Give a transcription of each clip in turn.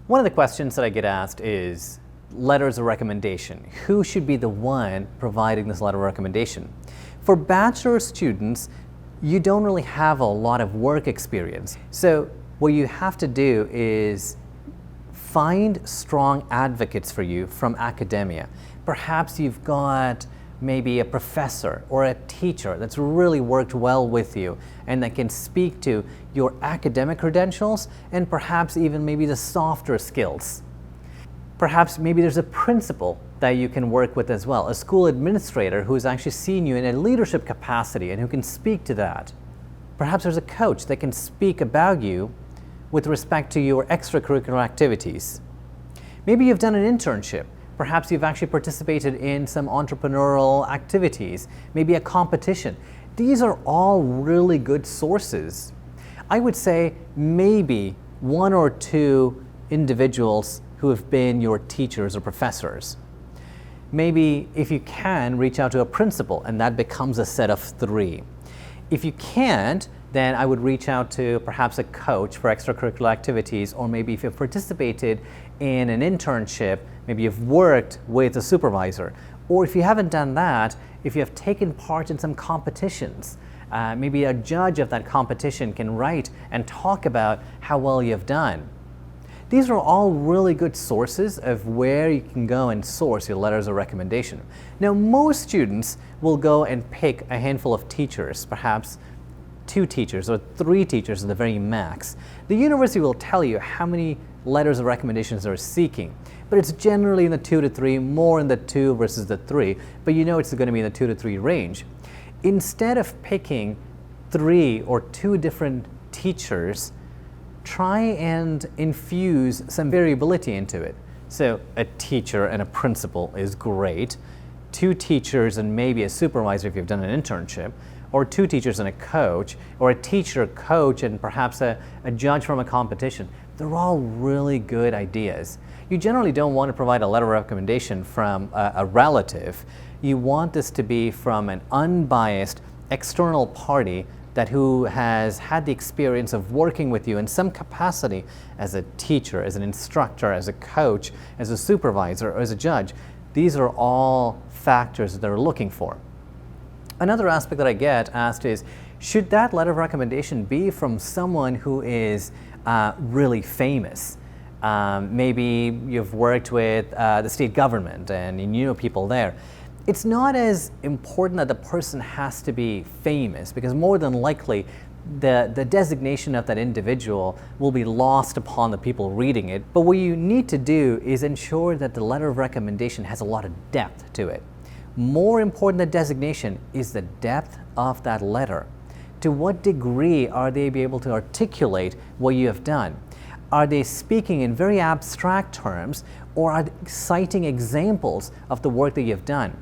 One of the questions that I get asked is letters of recommendation. Who should be the one providing this letter of recommendation? For bachelor students, you don't really have a lot of work experience. So what you have to do is find strong advocates for you from academia. Perhaps you've got maybe a professor or a teacher that's really worked well with you and that can speak to your academic credentials and perhaps even maybe the softer skills. Perhaps maybe there's a principal that you can work with as well, a school administrator who's actually seen you in a leadership capacity and who can speak to that. Perhaps there's a coach that can speak about you with respect to your extracurricular activities. Maybe you've done an internship. Perhaps you've actually participated in some entrepreneurial activities, maybe a competition. These are all really good sources. I would say maybe one or two individuals who have been your teachers or professors. Maybe if you can, reach out to a principal and that becomes a set of three. If you can't, then I would reach out to perhaps a coach for extracurricular activities, or maybe if you've participated in an internship, maybe you've worked with a supervisor, or if you haven't done that, if you have taken part in some competitions, maybe a judge of that competition can write and talk about how well you've done. These are all really good sources of where you can go and source your letters of recommendation. Now, most students will go and pick a handful of teachers, perhaps 2 teachers or 3 teachers at the very max. The university will tell you how many letters of recommendations they're seeking, but it's generally in the 2 to 3, more in the 2 versus the 3, but you know it's going to be in the 2 to 3 range. Instead of picking 3 or 2 different teachers, try and infuse some variability into it. So a teacher and a principal is great, 2 teachers and maybe a supervisor if you've done an internship, or 2 teachers and a coach, or a teacher, coach, and perhaps a judge from a competition. They're all really good ideas. You generally don't want to provide a letter of recommendation from a relative. You want this to be from an unbiased external party who has had the experience of working with you in some capacity as a teacher, as an instructor, as a coach, as a supervisor, or as a judge. These are all factors that they're looking for. Another aspect that I get asked is, should that letter of recommendation be from someone who is really famous? Maybe you've worked with the state government and you know people there. It's not as important that the person has to be famous, because more than likely the designation of that individual will be lost upon the people reading it. But what you need to do is ensure that the letter of recommendation has a lot of depth to it. More important than designation is the depth of that letter. To what degree are they able to articulate what you have done? Are they speaking in very abstract terms, or are they citing examples of the work that you've done?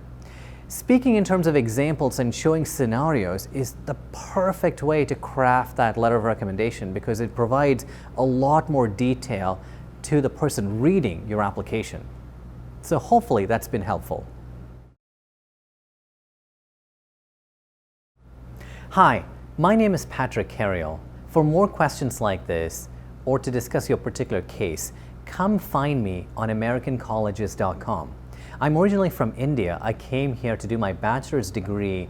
Speaking in terms of examples and showing scenarios is the perfect way to craft that letter of recommendation, because it provides a lot more detail to the person reading your application. So hopefully that's been helpful. Hi, my name is Patrick Carriel. For more questions like this, or to discuss your particular case, come find me on AmericanColleges.com. I'm originally from India. I came here to do my bachelor's degree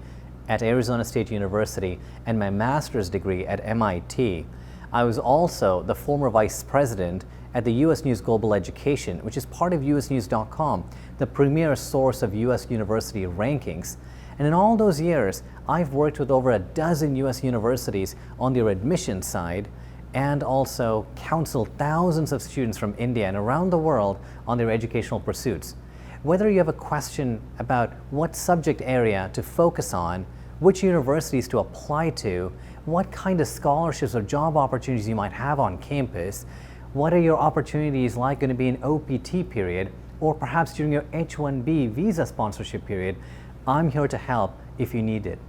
at Arizona State University and my master's degree at MIT. I was also the former vice president at the U.S. News Global Education, which is part of USNews.com, the premier source of U.S. university rankings. And in all those years, I've worked with over a dozen U.S. universities on their admission side, and also counseled thousands of students from India and around the world on their educational pursuits. Whether you have a question about what subject area to focus on, which universities to apply to, what kind of scholarships or job opportunities you might have on campus, what are your opportunities like going to be in OPT period, or perhaps during your H-1B visa sponsorship period, I'm here to help if you need it.